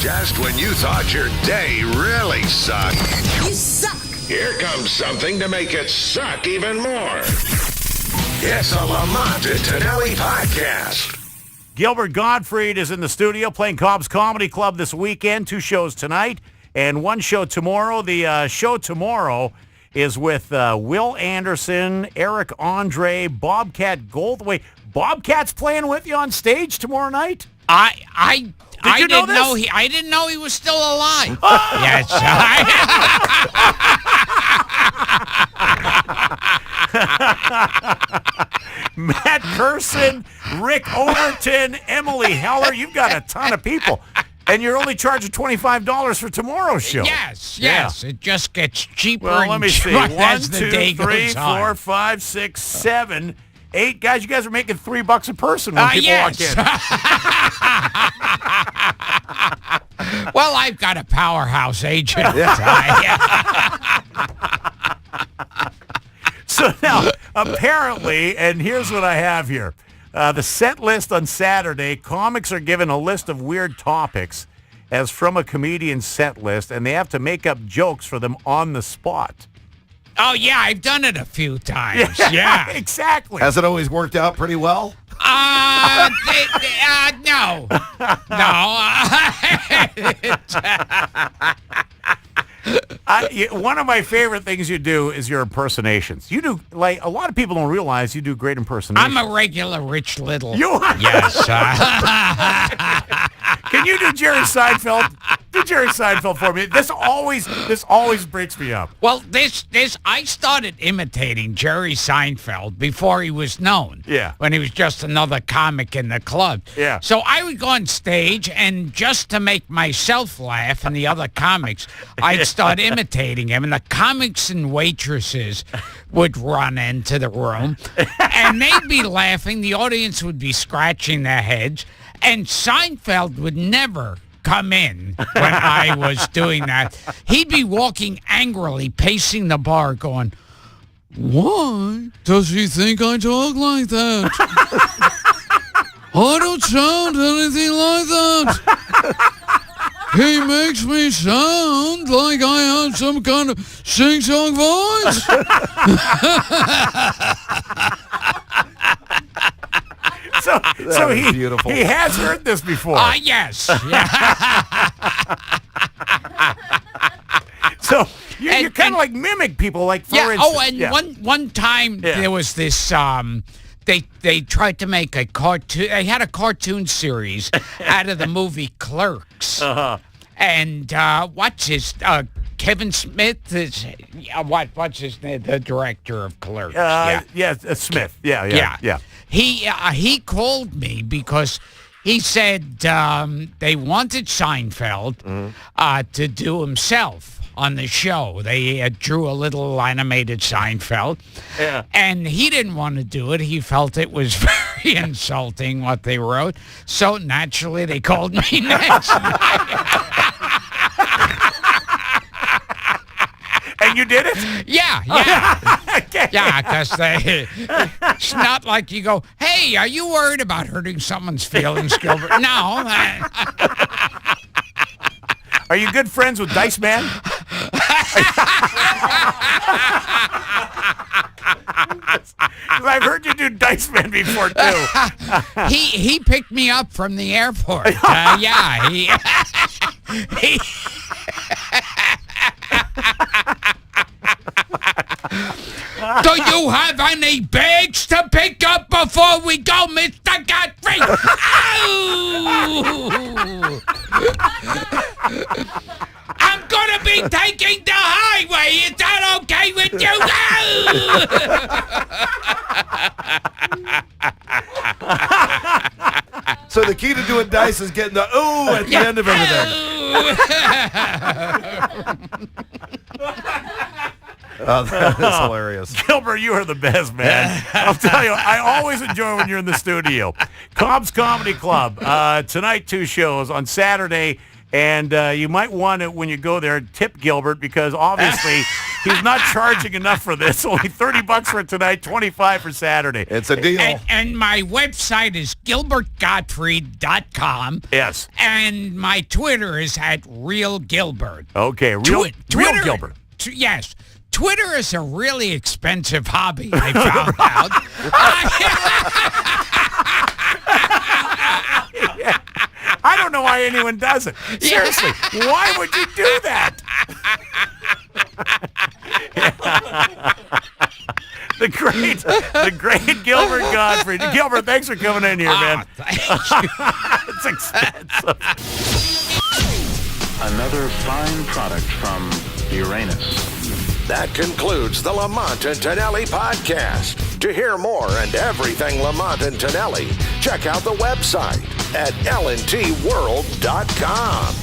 Just when you thought your day really sucked. You suck! Here comes something to make it suck even more. It's a Lamont and Tonelli podcast. Gilbert Gottfried is in the studio playing Cobb's Comedy Club this weekend. 2 shows tonight and 1 show tomorrow. The show tomorrow is with Will Anderson, Eric Andre, Bobcat Goldthwait. Bobcat's playing with you on stage tomorrow night? I didn't know he was still alive. Yes. Matt Curson, Rick Overton, Emily Heller. You've got a ton of people. And you're only charging $25 for tomorrow's show. Yes. Yeah. It just gets cheaper. Well, let me see. as 1, the 2, day 3, goes on. 4, 5, 6, 7, 8. Guys, you guys are making $3 a person when people walk in. Well, I've got a powerhouse agent. So now, apparently, and here's what I have here. The set list on Saturday, comics are given a list of weird topics as from a comedian's set list, and they have to make up jokes for them on the spot. Oh, yeah, I've done it a few times. Yeah. Exactly. Has it always worked out pretty well? No. One of my favorite things you do is your impersonations. You do, like, a lot of people don't realize you do great impersonations. I'm a regular Rich Little. You are? Yes. Can you do Jerry Seinfeld? Do Jerry Seinfeld for me. This always breaks me up. Well, I started imitating Jerry Seinfeld before he was known. Yeah. When he was just another comic in the club. Yeah. So I would go on stage, and just to make myself laugh and the other comics, I'd start imitating him, and the comics and waitresses would run into the room, and they'd be laughing. The audience would be scratching their heads, and Seinfeld would never come in when I was doing that. He'd be walking angrily, pacing the bar, going, "Why does he think I talk like that? I don't sound anything like that. He makes me sound like I have some kind of sing-song voice." So beautiful. He has heard this before. Yes. Yeah. So you kind of like mimic people, like for instance. Oh, and one time there was this. They tried to make a cartoon. They had a cartoon series out of the movie Clerks. Uh-huh. And what's his Kevin Smith is what's his name? The director of Clerks. Smith. Yeah. He called me because he said they wanted Seinfeld to do himself on the show. They drew a little animated Seinfeld. Yeah. And he didn't want to do it. He felt it was very insulting what they wrote. So naturally they called me next. And you did it? Yeah. Okay. Yeah, because it's not like you go, "Hey, are you worried about hurting someone's feelings, Gilbert?" No. Are you good friends with Dice Man? I've heard you do Dice Man before, too. He picked me up from the airport. Yeah, he Do you have any bags to pick up before we go, Mr. Gottfried? Ow! I'm gonna be taking the highway. Is that okay with you? So the key to doing dice is getting the ooh at the end of everything. Oh, that is hilarious. Gilbert, you are the best, man. I'll tell you, I always enjoy when you're in the studio. Cobb's Comedy Club, tonight 2 shows. On Saturday, And you might want to, when you go there, tip Gilbert, because obviously He's not charging enough for this. Only $30 for tonight, $25 for Saturday. It's a deal. And my website is gilbertgottfried.com. Yes. And my Twitter is at Real Gilbert. Okay, real Gilbert. Yes. Twitter is a really expensive hobby, I found out. Yeah. I don't know why anyone does it. Seriously, why would you do that? The great Gilbert Gottfried. Gilbert, thanks for coming in here, man. Thank you. It's expensive. Another fine product from Uranus. That concludes the Lamont and Tonelli podcast. To hear more and everything Lamont and Tonelli, check out the website at lntworld.com.